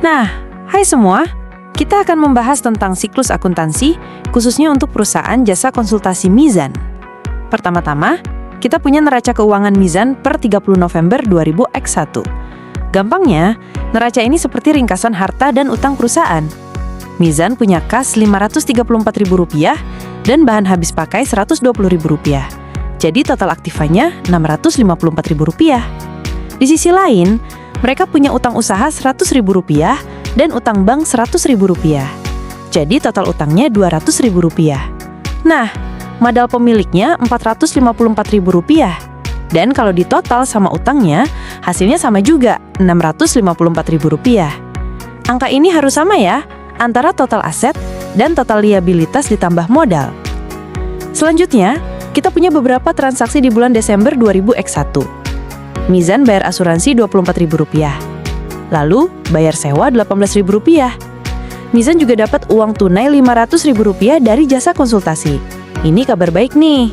Nah, hai semua. Kita akan membahas tentang siklus akuntansi, khususnya untuk perusahaan jasa konsultasi Mizan. Pertama-tama, kita punya neraca keuangan Mizan per 30 November 2000X1. Gampangnya, neraca ini seperti ringkasan harta dan utang perusahaan. Mizan punya kas Rp534.000 dan bahan habis pakai Rp120.000. Jadi total aktifanya Rp654.000. Di sisi lain, mereka punya utang usaha Rp100.000 dan utang bank Rp100.000. Jadi total utangnya Rp200.000. Nah, modal pemiliknya Rp454.000. Dan kalau ditotal sama utangnya, hasilnya sama juga, Rp654.000. Angka ini harus sama ya, antara total aset dan total liabilitas ditambah modal. Selanjutnya, kita punya beberapa transaksi di bulan Desember 2000X1. Mizan bayar asuransi Rp24.000. Lalu, bayar sewa Rp18.000. Mizan juga dapat uang tunai Rp500.000 dari jasa konsultasi. Ini kabar baik nih.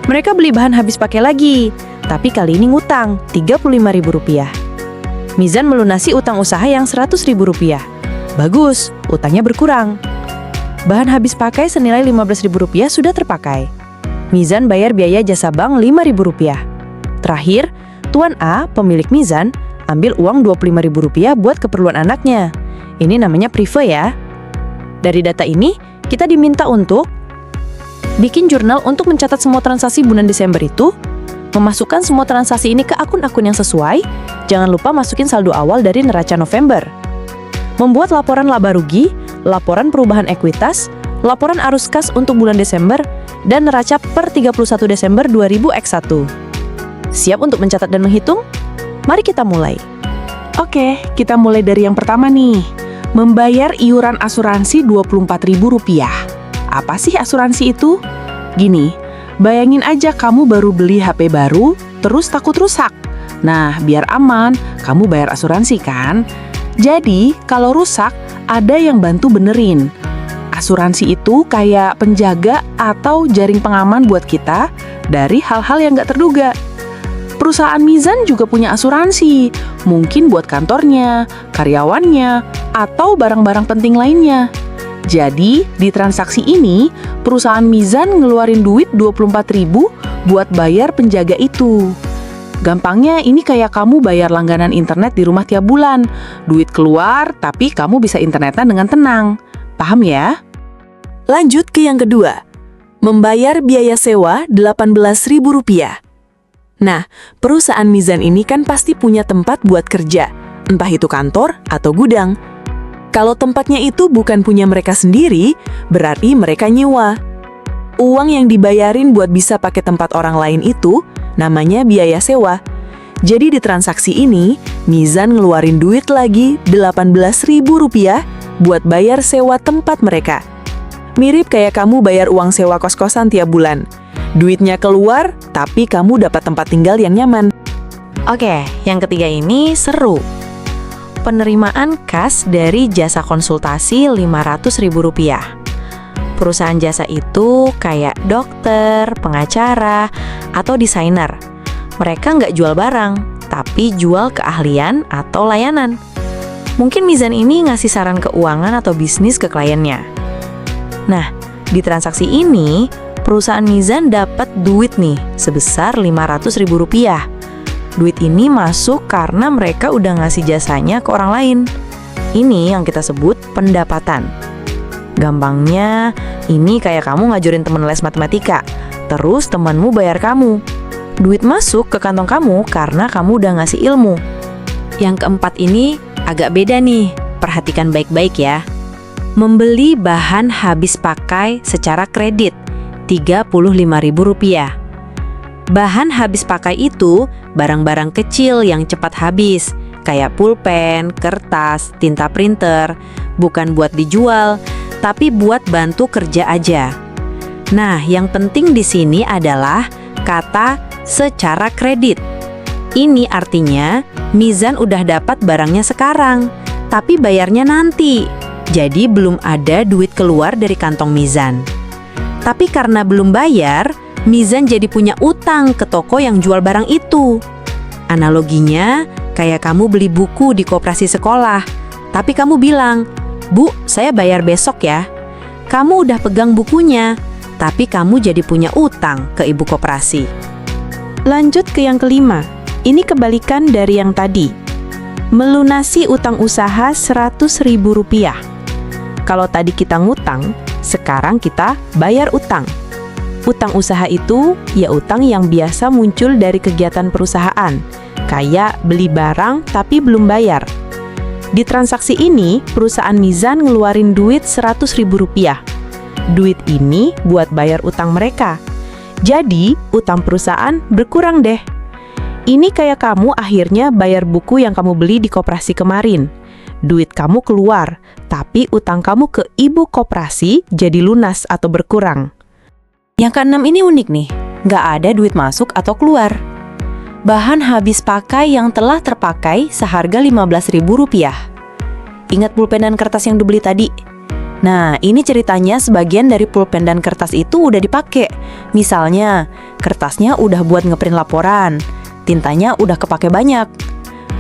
Mereka beli bahan habis pakai lagi, tapi kali ini ngutang Rp35.000. Mizan melunasi utang usaha yang Rp100.000. Bagus, utangnya berkurang. Bahan habis pakai senilai Rp15.000 sudah terpakai. Mizan bayar biaya jasa bank Rp5.000. Terakhir, Tuan A, pemilik Mizan, ambil uang Rp25.000 buat keperluan anaknya. Ini namanya prive ya. Dari data ini, kita diminta untuk bikin jurnal untuk mencatat semua transaksi bulan Desember itu, memasukkan semua transaksi ini ke akun-akun yang sesuai, jangan lupa masukin saldo awal dari neraca November, membuat laporan laba rugi, laporan perubahan ekuitas, laporan arus kas untuk bulan Desember, dan neraca per 31 Desember 2000X1. Siap untuk mencatat dan menghitung? Mari kita mulai. Oke, kita mulai dari yang pertama nih. Membayar iuran asuransi Rp24.000. Apa sih asuransi itu? Gini, bayangin aja kamu baru beli HP baru, terus takut rusak. Nah, biar aman, kamu bayar asuransi kan? Jadi, kalau rusak, ada yang bantu benerin. Asuransi itu kayak penjaga atau jaring pengaman buat kita dari hal-hal yang nggak terduga. Perusahaan Mizan juga punya asuransi, mungkin buat kantornya, karyawannya, atau barang-barang penting lainnya. Jadi, di transaksi ini, perusahaan Mizan ngeluarin duit Rp24.000 buat bayar penjaga itu. Gampangnya ini kayak kamu bayar langganan internet di rumah tiap bulan. Duit keluar, tapi kamu bisa internetan dengan tenang. Paham ya? Lanjut ke yang kedua. Membayar biaya sewa Rp18.000. Nah, perusahaan Mizan ini kan pasti punya tempat buat kerja, entah itu kantor atau gudang. Kalau tempatnya itu bukan punya mereka sendiri, berarti mereka nyewa. Uang yang dibayarin buat bisa pakai tempat orang lain itu namanya biaya sewa. Jadi di transaksi ini, Mizan ngeluarin duit lagi Rp18.000 buat bayar sewa tempat mereka. Mirip kayak kamu bayar uang sewa kos-kosan tiap bulan. Duitnya keluar, tapi kamu dapat tempat tinggal yang nyaman. Oke, yang ketiga ini seru. Penerimaan kas dari jasa konsultasi Rp500.000. Perusahaan jasa itu kayak dokter, pengacara, atau desainer. Mereka nggak jual barang, tapi jual keahlian atau layanan. Mungkin Mizan ini ngasih saran keuangan atau bisnis ke kliennya. Nah, di transaksi ini, perusahaan Mizan dapat duit nih sebesar Rp500.000. Duit ini masuk karena mereka udah ngasih jasanya ke orang lain. Ini yang kita sebut pendapatan. Gampangnya, ini kayak kamu ngajurin temen les matematika, terus temanmu bayar kamu. Duit masuk ke kantong kamu karena kamu udah ngasih ilmu. Yang keempat ini agak beda nih, perhatikan baik-baik ya. Membeli bahan habis pakai secara kredit Rp35.000. Bahan habis pakai itu barang-barang kecil yang cepat habis, kayak pulpen, kertas, tinta printer, bukan buat dijual, tapi buat bantu kerja aja. Nah, yang penting di sini adalah kata secara kredit. Ini artinya Mizan udah dapat barangnya sekarang, tapi bayarnya nanti. Jadi belum ada duit keluar dari kantong Mizan. Tapi karena belum bayar, Mizan jadi punya utang ke toko yang jual barang itu. Analoginya, kayak kamu beli buku di koperasi sekolah, Tapi kamu bilang, "Bu, saya bayar besok ya." Kamu udah pegang bukunya, tapi kamu jadi punya utang ke ibu koperasi. Lanjut ke yang kelima. Ini kebalikan dari yang tadi. Melunasi utang usaha Rp100.000. Kalau tadi kita ngutang, sekarang kita bayar utang. Utang usaha itu ya utang yang biasa muncul dari kegiatan perusahaan, kayak beli barang tapi belum bayar. Di transaksi ini, perusahaan Mizan ngeluarin duit Rp100.000. Duit ini buat bayar utang mereka. Jadi, utang perusahaan berkurang deh. Ini kayak kamu akhirnya bayar buku yang kamu beli di koperasi kemarin. Duit kamu keluar, tapi utang kamu ke ibu koperasi jadi lunas atau berkurang. Yang keenam ini unik nih, nggak ada duit masuk atau keluar. Bahan habis pakai yang telah terpakai seharga Rp15.000. Ingat pulpen dan kertas yang dibeli tadi? Nah, ini ceritanya sebagian dari pulpen dan kertas itu udah dipakai. Misalnya, kertasnya udah buat ngeprint laporan, tintanya udah kepake banyak.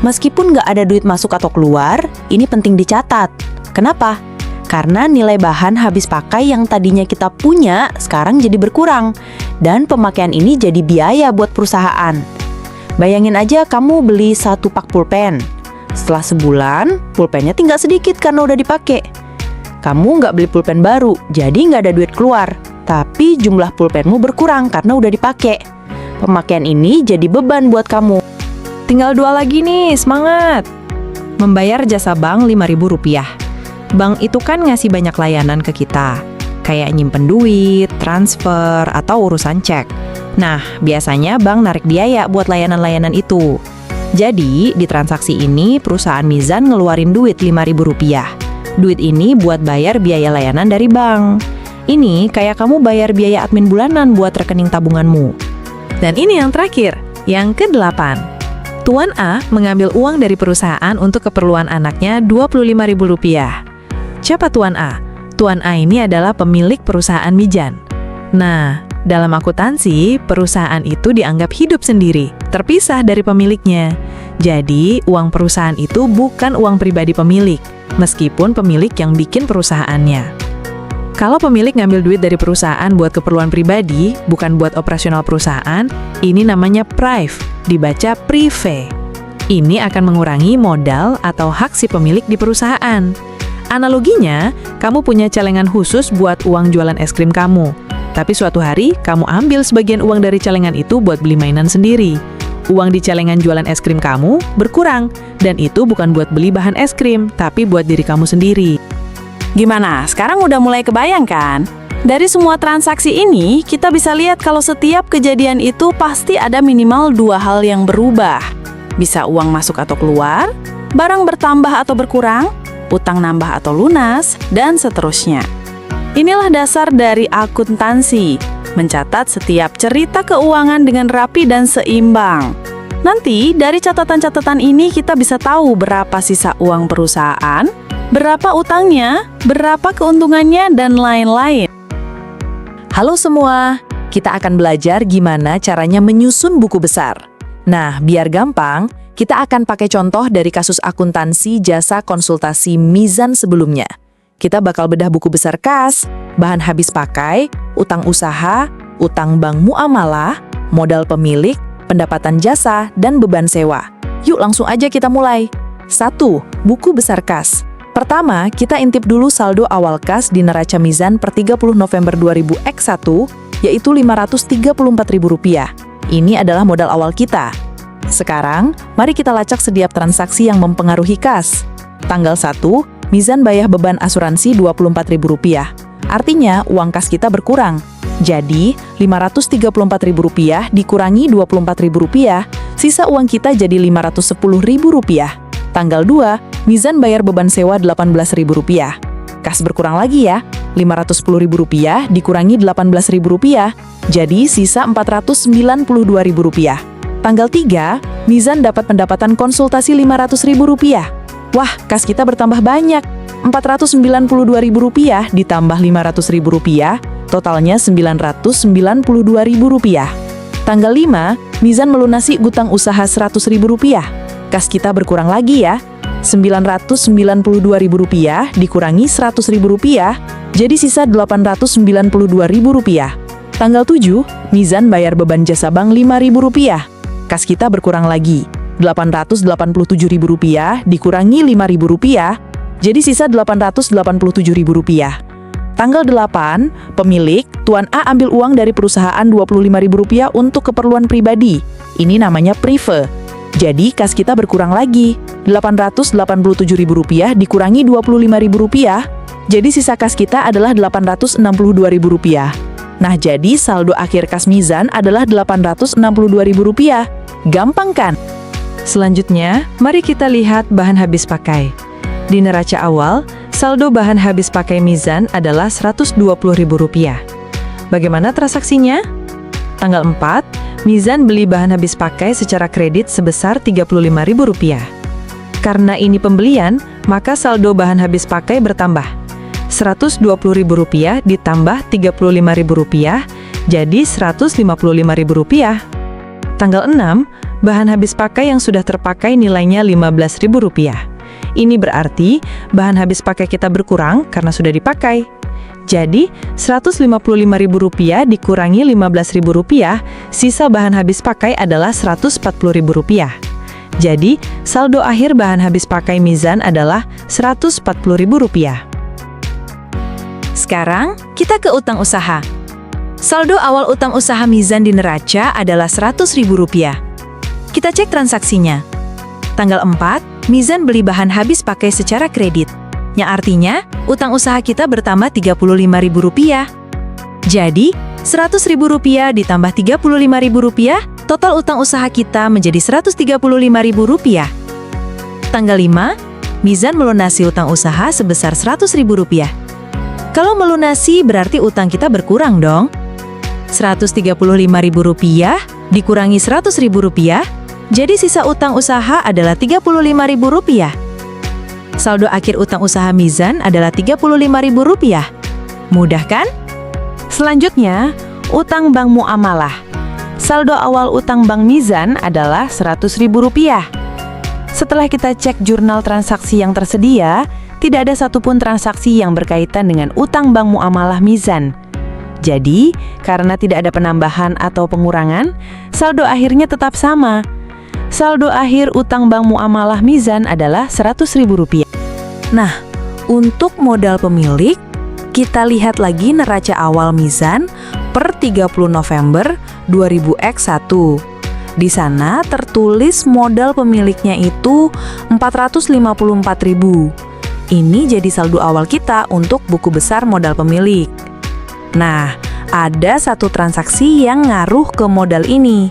Meskipun nggak ada duit masuk atau keluar, ini penting dicatat. Kenapa? Karena nilai bahan habis pakai yang tadinya kita punya, sekarang jadi berkurang. Dan pemakaian ini jadi biaya buat perusahaan. Bayangin aja kamu beli 1 pak pulpen. Setelah sebulan, pulpennya tinggal sedikit karena udah dipakai. Kamu nggak beli pulpen baru, jadi nggak ada duit keluar. Tapi jumlah pulpenmu berkurang karena udah dipakai. Pemakaian ini jadi beban buat kamu. Tinggal 2 lagi nih, semangat! Membayar jasa bank Rp5.000. Bank itu kan ngasih banyak layanan ke kita, kayak nyimpen duit, transfer, atau urusan cek. Nah, biasanya bank narik biaya buat layanan-layanan itu. Jadi, di transaksi ini perusahaan Mizan ngeluarin duit Rp5.000. Duit ini buat bayar biaya layanan dari bank. Ini kayak kamu bayar biaya admin bulanan buat rekening tabunganmu. Dan ini yang terakhir, yang ke-8. Tuan A mengambil uang dari perusahaan untuk keperluan anaknya Rp25.000. Siapa Tuan A? Tuan A ini adalah pemilik perusahaan Mizan. Nah, dalam akuntansi, perusahaan itu dianggap hidup sendiri, terpisah dari pemiliknya. Jadi, uang perusahaan itu bukan uang pribadi pemilik, meskipun pemilik yang bikin perusahaannya. Kalau pemilik ngambil duit dari perusahaan buat keperluan pribadi, bukan buat operasional perusahaan, ini namanya prive, dibaca prive. Ini akan mengurangi modal atau hak si pemilik di perusahaan. Analoginya, kamu punya celengan khusus buat uang jualan es krim kamu. Tapi suatu hari, kamu ambil sebagian uang dari celengan itu buat beli mainan sendiri. Uang di celengan jualan es krim kamu berkurang, dan itu bukan buat beli bahan es krim, tapi buat diri kamu sendiri. Gimana? Sekarang udah mulai kebayang kan? Dari semua transaksi ini, kita bisa lihat kalau setiap kejadian itu pasti ada minimal 2 hal yang berubah. Bisa uang masuk atau keluar, barang bertambah atau berkurang, utang nambah atau lunas, dan seterusnya. Inilah dasar dari akuntansi, mencatat setiap cerita keuangan dengan rapi dan seimbang. Nanti, dari catatan-catatan ini kita bisa tahu berapa sisa uang perusahaan, berapa utangnya, berapa keuntungannya, dan lain-lain. Halo semua, kita akan belajar gimana caranya menyusun buku besar. Nah, biar gampang, kita akan pakai contoh dari kasus akuntansi jasa konsultasi Mizan sebelumnya. Kita bakal bedah buku besar kas, bahan habis pakai, utang usaha, utang bank muamalah, modal pemilik, pendapatan jasa, dan beban sewa. Yuk langsung aja kita mulai. 1. Buku besar kas. Pertama, kita intip dulu saldo awal kas di neraca Mizan per 30 November 2000X1, yaitu Rp534.000. Ini adalah modal awal kita. Sekarang, mari kita lacak setiap transaksi yang mempengaruhi kas. Tanggal 1, Mizan bayar beban asuransi Rp24.000. Artinya, uang kas kita berkurang. Jadi, Rp534.000 dikurangi Rp24.000, sisa uang kita jadi Rp510.000. Tanggal 2, Mizan bayar beban sewa Rp18.000. Kas berkurang lagi ya, Rp510.000 dikurangi Rp18.000, jadi sisa Rp492.000. Tanggal 3, Mizan dapat pendapatan konsultasi Rp500.000. Wah, kas kita bertambah banyak, Rp492.000 ditambah Rp500.000, totalnya Rp992.000. Tanggal 5, Mizan melunasi utang usaha Rp100.000. Kas kita berkurang lagi ya, Rp992.000 dikurangi Rp100.000, jadi sisa Rp892.000. Tanggal 7, Mizan bayar beban jasa bank Rp5.000. Kas kita berkurang lagi. Rp887.000 dikurangi Rp5.000, jadi sisa Rp887.000. Tanggal 8, pemilik, Tuan A ambil uang dari perusahaan Rp25.000 untuk keperluan pribadi. Ini namanya prive. Jadi kas kita berkurang lagi. Rp887.000 dikurangi Rp25.000, jadi sisa kas kita adalah Rp862.000. Nah, jadi saldo akhir kas Mizan adalah Rp862.000. Gampang kan? Selanjutnya, mari kita lihat bahan habis pakai. Di neraca awal, saldo bahan habis pakai Mizan adalah Rp120.000. Bagaimana transaksinya? Tanggal 4, Mizan beli bahan habis pakai secara kredit sebesar Rp35.000. Karena ini pembelian, maka saldo bahan habis pakai bertambah. Rp120.000 ditambah Rp35.000, jadi Rp155.000. Tanggal 6, bahan habis pakai yang sudah terpakai nilainya Rp15.000. Ini berarti bahan habis pakai kita berkurang karena sudah dipakai. Jadi, Rp155.000 dikurangi Rp15.000, sisa bahan habis pakai adalah Rp140.000. Jadi, saldo akhir bahan habis pakai Mizan adalah Rp140.000. Sekarang, kita ke utang usaha. Saldo awal utang usaha Mizan di neraca adalah Rp100.000. Kita cek transaksinya. Tanggal 4, Mizan beli bahan habis pakai secara kredit. Yang artinya, utang usaha kita bertambah Rp35.000. Jadi, Rp100.000 ditambah Rp35.000, total utang usaha kita menjadi Rp135.000. Tanggal 5, Mizan melunasi utang usaha sebesar Rp100.000. Kalau melunasi berarti utang kita berkurang dong. Rp135.000 dikurangi Rp100.000, jadi sisa utang usaha adalah Rp35.000. Saldo akhir utang usaha Mizan adalah Rp35.000. Mudah kan? Selanjutnya, utang bank muamalah. Saldo awal utang bank Mizan adalah Rp100.000. Setelah kita cek jurnal transaksi yang tersedia, tidak ada satupun transaksi yang berkaitan dengan utang bank muamalah Mizan. Jadi, karena tidak ada penambahan atau pengurangan, saldo akhirnya tetap sama. Saldo akhir utang bank muamalah Mizan adalah Rp100.000. Nah, untuk modal pemilik, kita lihat lagi neraca awal Mizan per 30 November 2000X1. Di sana tertulis modal pemiliknya itu Rp454.000. Ini jadi saldo awal kita untuk buku besar modal pemilik. Nah, ada satu transaksi yang ngaruh ke modal ini,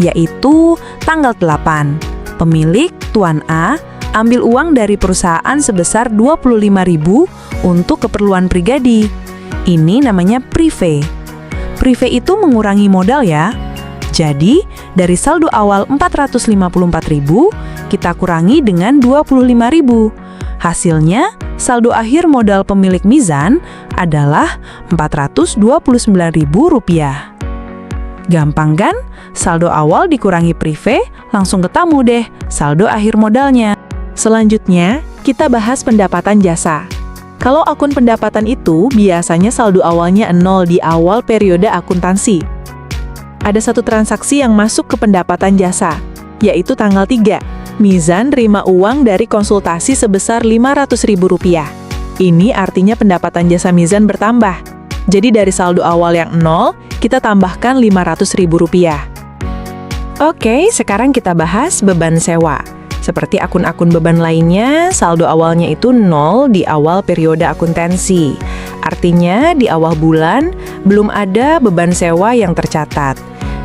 yaitu tanggal 8. Pemilik, Tuan A, ambil uang dari perusahaan sebesar Rp25.000 untuk keperluan pribadi. Ini namanya prive. Prive itu mengurangi modal ya. Jadi, dari saldo awal Rp454.000, kita kurangi dengan Rp25.000. Hasilnya, saldo akhir modal pemilik Mizan adalah Rp429.000. Gampang kan? Saldo awal dikurangi prive, langsung ketemu deh saldo akhir modalnya. Selanjutnya, kita bahas pendapatan jasa. Kalau akun pendapatan itu biasanya saldo awalnya 0 di awal periode akuntansi. Ada satu transaksi yang masuk ke pendapatan jasa, yaitu tanggal 3. Mizan terima uang dari konsultasi sebesar Rp500.000. Ini artinya pendapatan jasa Mizan bertambah. Jadi dari saldo awal yang 0, kita tambahkan Rp500.000. Oke, sekarang kita bahas beban sewa. Seperti akun-akun beban lainnya, saldo awalnya itu 0 di awal periode akuntansi. Artinya di awal bulan belum ada beban sewa yang tercatat.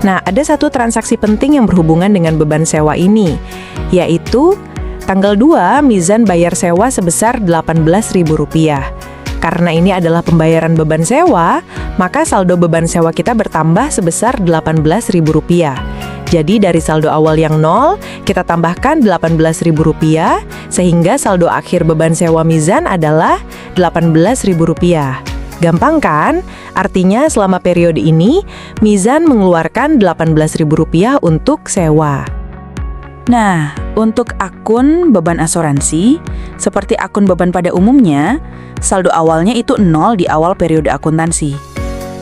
Nah, ada satu transaksi penting yang berhubungan dengan beban sewa ini, yaitu tanggal 2 Mizan bayar sewa sebesar Rp18.000. Karena ini adalah pembayaran beban sewa, maka saldo beban sewa kita bertambah sebesar Rp18.000. Jadi dari saldo awal yang 0, kita tambahkan Rp18.000, sehingga saldo akhir beban sewa Mizan adalah Rp18.000. Gampang kan? Artinya selama periode ini, Mizan mengeluarkan Rp18.000 untuk sewa. Nah, untuk akun beban asuransi, seperti akun beban pada umumnya, saldo awalnya itu 0 di awal periode akuntansi.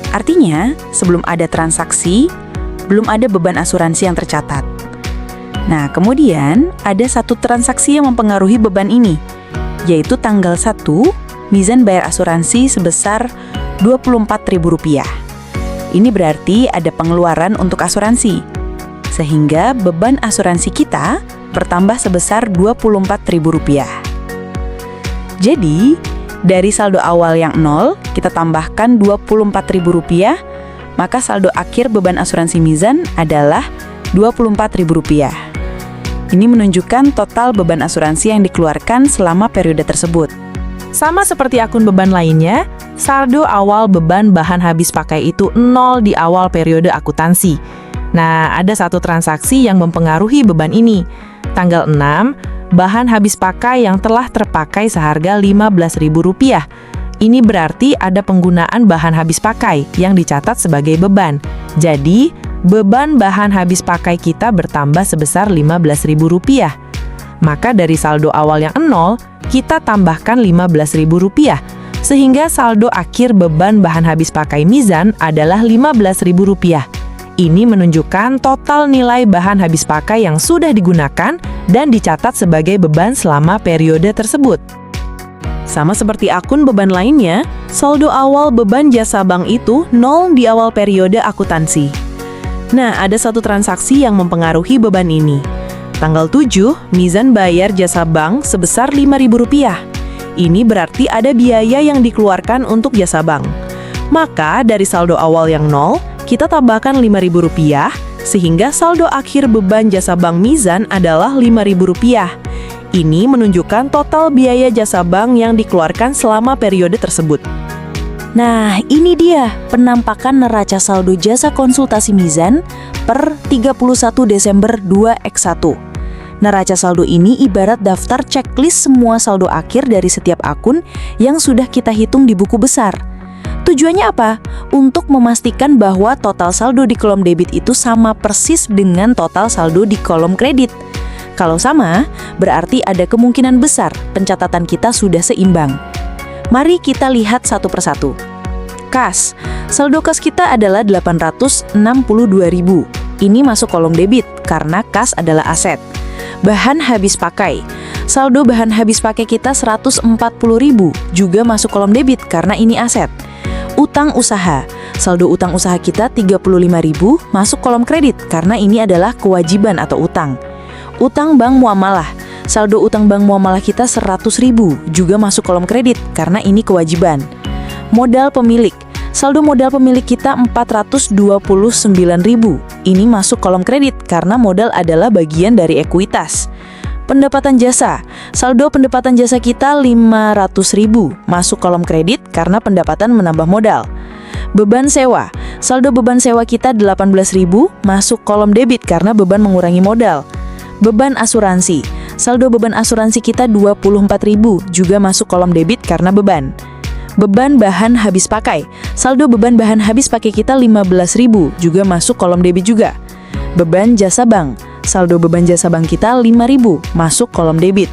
Artinya, sebelum ada transaksi, belum ada beban asuransi yang tercatat. Nah, kemudian ada satu transaksi yang mempengaruhi beban ini, yaitu tanggal 1, mizan bayar asuransi sebesar Rp24.000. Ini berarti ada pengeluaran untuk asuransi, sehingga beban asuransi kita bertambah sebesar Rp24.000. Jadi, dari saldo awal yang 0, kita tambahkan Rp24.000, maka saldo akhir beban asuransi mizan adalah Rp24.000. Ini menunjukkan total beban asuransi yang dikeluarkan selama periode tersebut. Sama seperti akun beban lainnya, saldo awal beban bahan habis pakai itu 0 di awal periode akuntansi. Nah, ada satu transaksi yang mempengaruhi beban ini. Tanggal 6, bahan habis pakai yang telah terpakai seharga Rp15.000. Ini berarti ada penggunaan bahan habis pakai yang dicatat sebagai beban. Jadi, beban bahan habis pakai kita bertambah sebesar Rp15.000. Maka dari saldo awal yang 0, kita tambahkan Rp15.000, sehingga saldo akhir beban bahan habis pakai mizan adalah Rp15.000. Ini menunjukkan total nilai bahan habis pakai yang sudah digunakan dan dicatat sebagai beban selama periode tersebut. Sama seperti akun beban lainnya, saldo awal beban jasa bank itu 0 di awal periode akuntansi. Nah, ada satu transaksi yang mempengaruhi beban ini. Tanggal 7, mizan bayar jasa bank sebesar Rp5.000. Ini berarti ada biaya yang dikeluarkan untuk jasa bank. Maka dari saldo awal yang 0, kita tambahkan Rp5.000, sehingga saldo akhir beban jasa bank mizan adalah Rp5.000. Ini menunjukkan total biaya jasa bank yang dikeluarkan selama periode tersebut. Nah, ini dia penampakan neraca saldo jasa konsultasi mizan per 31 Desember 2X1. Neraca saldo ini ibarat daftar checklist semua saldo akhir dari setiap akun yang sudah kita hitung di buku besar. Tujuannya apa? Untuk memastikan bahwa total saldo di kolom debit itu sama persis dengan total saldo di kolom kredit. Kalau sama, berarti ada kemungkinan besar pencatatan kita sudah seimbang. Mari kita lihat satu persatu. Kas. Saldo kas kita adalah Rp862.000. Ini masuk kolom debit karena kas adalah aset. Bahan habis pakai. Saldo bahan habis pakai kita Rp140.000, juga masuk kolom debit karena ini aset. Utang usaha. Saldo utang usaha kita Rp35.000, masuk kolom kredit karena ini adalah kewajiban atau utang. Utang bank muamalah. Saldo utang bank muamalah kita Rp100.000, juga masuk kolom kredit karena ini kewajiban. Modal pemilik. Saldo modal pemilik kita Rp429.000. Ini masuk kolom kredit karena modal adalah bagian dari ekuitas. Pendapatan jasa. Saldo pendapatan jasa kita Rp500.000, masuk kolom kredit karena pendapatan menambah modal. Beban sewa. Saldo beban sewa kita Rp18.000, masuk kolom debit karena beban mengurangi modal. Beban asuransi. Saldo beban asuransi kita Rp24.000, juga masuk kolom debit karena beban. Beban bahan habis pakai. Saldo beban bahan habis pakai kita Rp15.000, juga masuk kolom debit juga. Beban jasa bank. Saldo beban jasa bank kita Rp5.000, masuk kolom debit.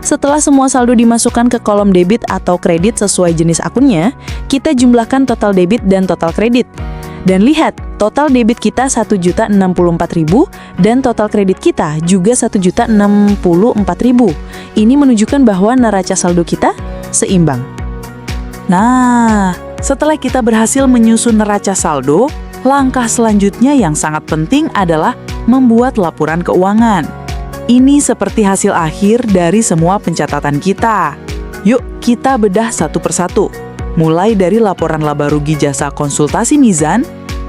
Setelah semua saldo dimasukkan ke kolom debit atau kredit sesuai jenis akunnya, kita jumlahkan total debit dan total kredit. Dan lihat, total debit kita Rp1.064.000 dan total kredit kita juga Rp1.064.000. Ini menunjukkan bahwa neraca saldo kita seimbang. Nah, setelah kita berhasil menyusun neraca saldo, langkah selanjutnya yang sangat penting adalah membuat laporan keuangan. Ini seperti hasil akhir dari semua pencatatan kita. Yuk, kita bedah satu persatu. Mulai dari laporan laba rugi jasa konsultasi mizan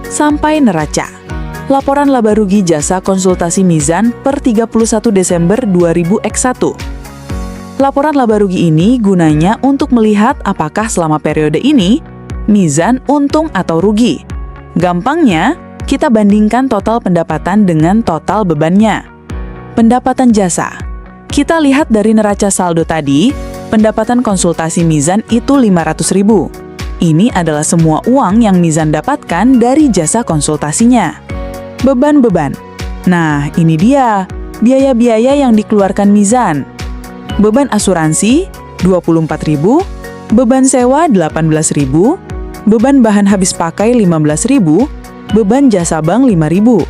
sampai neraca. Laporan laba rugi jasa konsultasi mizan per 31 Desember 2000X1. Laporan laba rugi ini gunanya untuk melihat apakah selama periode ini mizan untung atau rugi. Gampangnya, kita bandingkan total pendapatan dengan total bebannya. Pendapatan jasa. Kita lihat dari neraca saldo tadi, pendapatan konsultasi mizan itu Rp500.000. Ini adalah semua uang yang mizan dapatkan dari jasa konsultasinya. Beban-beban. Nah, ini dia. biaya-biaya yang dikeluarkan Mizan. Beban asuransi 24.000, beban sewa 18.000, beban bahan habis pakai 15.000, beban jasa bank 5.000.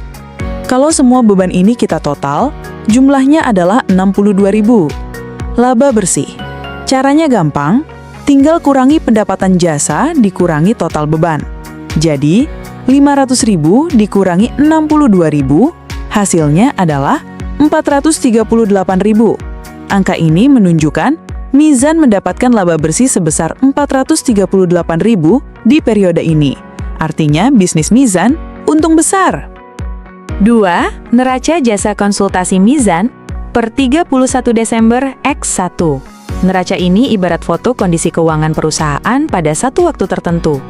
Kalau semua beban ini kita total, jumlahnya adalah 62.000. Laba bersih. Caranya gampang, tinggal kurangi pendapatan jasa dikurangi total beban. Jadi, 500.000 dikurangi 62.000, hasilnya adalah 438.000. Angka ini menunjukkan Mizan mendapatkan laba bersih sebesar 438.000 di periode ini. Artinya bisnis Mizan untung besar. 2. Neraca jasa konsultasi Mizan per 31 Desember X1. Neraca ini ibarat foto kondisi keuangan perusahaan pada satu waktu tertentu.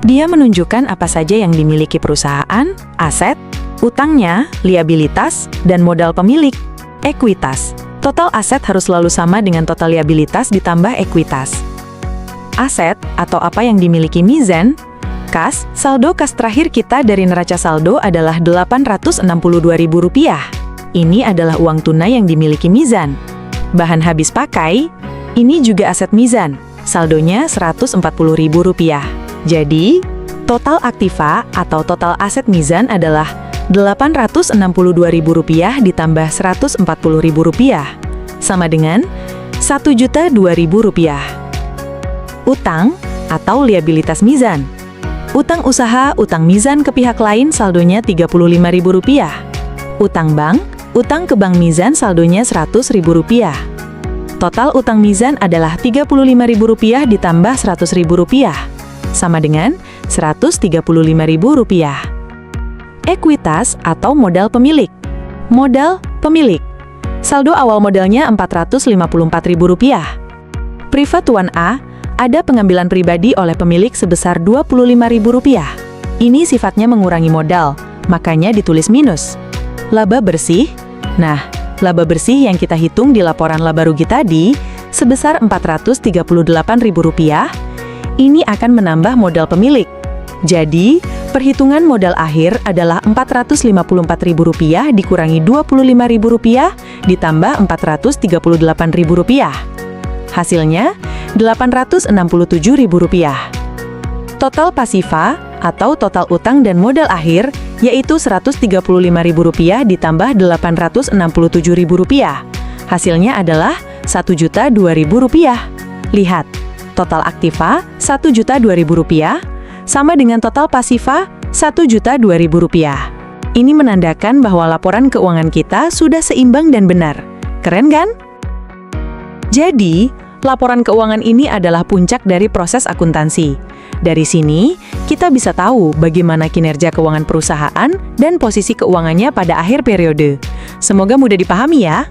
Dia menunjukkan apa saja yang dimiliki perusahaan, aset, utangnya, liabilitas, dan modal pemilik, ekuitas. Total aset harus selalu sama dengan total liabilitas ditambah ekuitas. Aset atau apa yang dimiliki Mizan, kas, saldo kas terakhir kita dari neraca saldo adalah Rp862.000. Ini adalah uang tunai yang dimiliki Mizan. Bahan habis pakai, ini juga aset Mizan, saldonya Rp140.000. Jadi, total aktiva atau total aset Mizan adalah Rp862.000 ditambah Rp140.000, sama dengan Rp1.002.000. Utang atau liabilitas Mizan. Utang usaha, utang Mizan ke pihak lain saldonya Rp35.000. Utang bank, utang ke bank Mizan saldonya Rp100.000. Total utang Mizan adalah Rp35.000 ditambah Rp100.000, sama dengan Rp135.000. Ekuitas atau modal pemilik. Modal pemilik. Saldo awal modalnya Rp454.000. Privat 1A, ada pengambilan pribadi oleh pemilik sebesar Rp25.000. Ini sifatnya mengurangi modal, makanya ditulis minus. Laba bersih. Nah, laba bersih yang kita hitung di laporan laba rugi tadi sebesar Rp438.000. Ini akan menambah modal pemilik. Jadi, perhitungan modal akhir adalah Rp454.000 dikurangi Rp25.000 ditambah Rp438.000. Hasilnya Rp867.000. Total pasifa atau total utang dan modal akhir yaitu Rp135.000 ditambah Rp867.000. Hasilnya adalah Rp1.002.000. Lihat, total aktiva Rp1.002.000 sama dengan total pasifa Rp1.002.000. Ini menandakan bahwa laporan keuangan kita sudah seimbang dan benar. Keren kan? Jadi, laporan keuangan ini adalah puncak dari proses akuntansi. Dari sini, kita bisa tahu bagaimana kinerja keuangan perusahaan dan posisi keuangannya pada akhir periode. Semoga mudah dipahami ya.